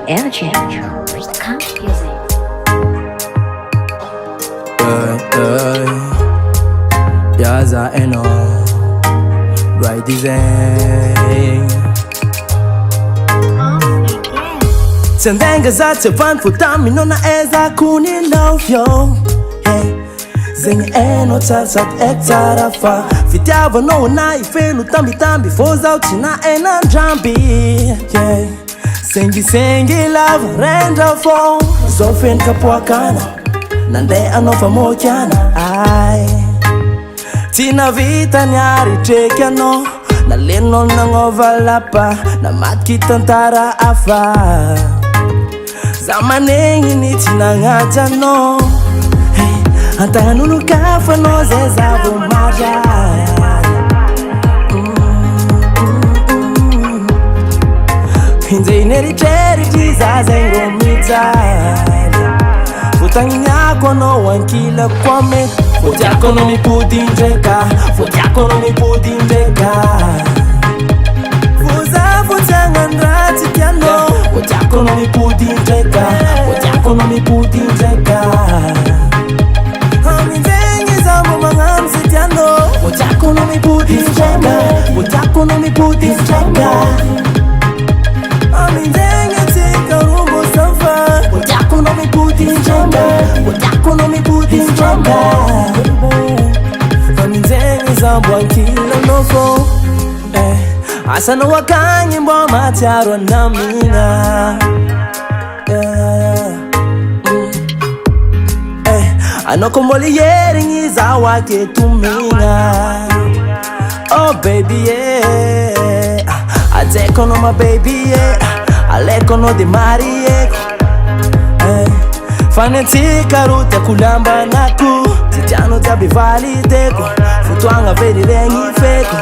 Energy. Confusing. Yaza eno right design Sendenga za tsevan futami nona eza kuni love yo hey Zengi eno tsatsat ektarafa Fitiava no na ifelu tambi Foza utina ena njambi yeah Sengi love renda fo Zofin kapwakana Nande anofa mokyana ay Tina vita nyari chekiano Na leno nangovalapa Na matkitantara afa Zamanengi ni tina ngajano Hey, antanga nunu kafa no zeza bumaja Hinze ineri cheri jiza zengo mitari Futangi nyako no wankila kwa me Futiako no mi puti njeka Futiako no mi puti njeka Fuza futanga ndrati tiano Futiako no mi puti njeka Futiako no mi puti njeka Hami zengi zambo mangamsi tiano Futiako no mi puti njeka Futiako no mi puti njeka Hami zengi tika rumbo sanfa Futiako no mi puti njeka Futiako no mi puti njeka Zambwa kila nofo Asana wakanyi mbo matiaro na mina Anoko mboli yeri ngiza wake tumina Oh baby yeah Ateko no my baby yeah Aleko no di mari yeah Fanetika rute kulamba naku Titiano tabi valideko Futuanga veri rengi feko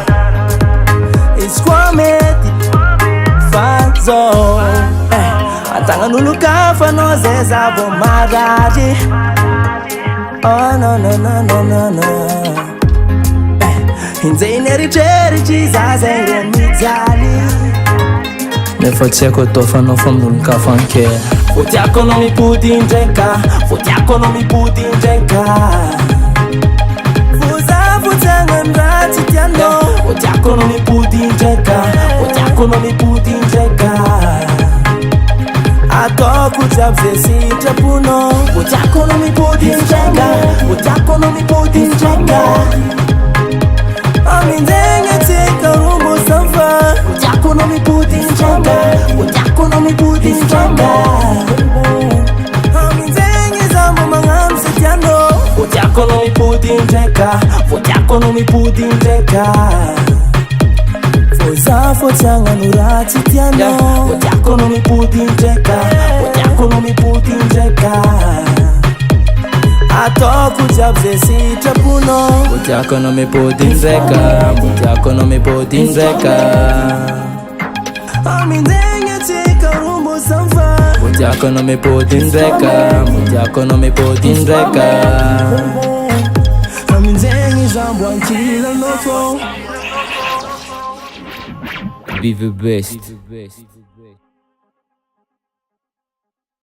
It's kwameti Fanzo Antanga nulu kafa no zeza bo madaji Oh no Hinze ineri cheri chiza zenge mitali Nefatiako tofa no fam nulu kafa nke Futiako no mi puti njeka Futiako no mi puti njeka Fuza futanga ndrati tiano Futiako no mi puti njeka Futiako no mi puti njeka Atoku chabze si chapuno Futiako no mi puti njeka Futiako no mi puti njeka Amindenga tika rumbo sanfa Futiako no mi puti njeka Futiako no mi puti njeka Futiako no mi puti njeka Futiako no mi puti njeka Foza fotanga nurati tiano Futiako no mi puti njeka Futiako no mi puti njeka Atoku chabze si chapuno Futiako no mi puti njeka Futiako no mi puti njeka Amindenga tika rumbo sanfa Futiako no mi puti njeka Futiako no mi puti njeka Amindengi zambwa nkila nofo Be the best.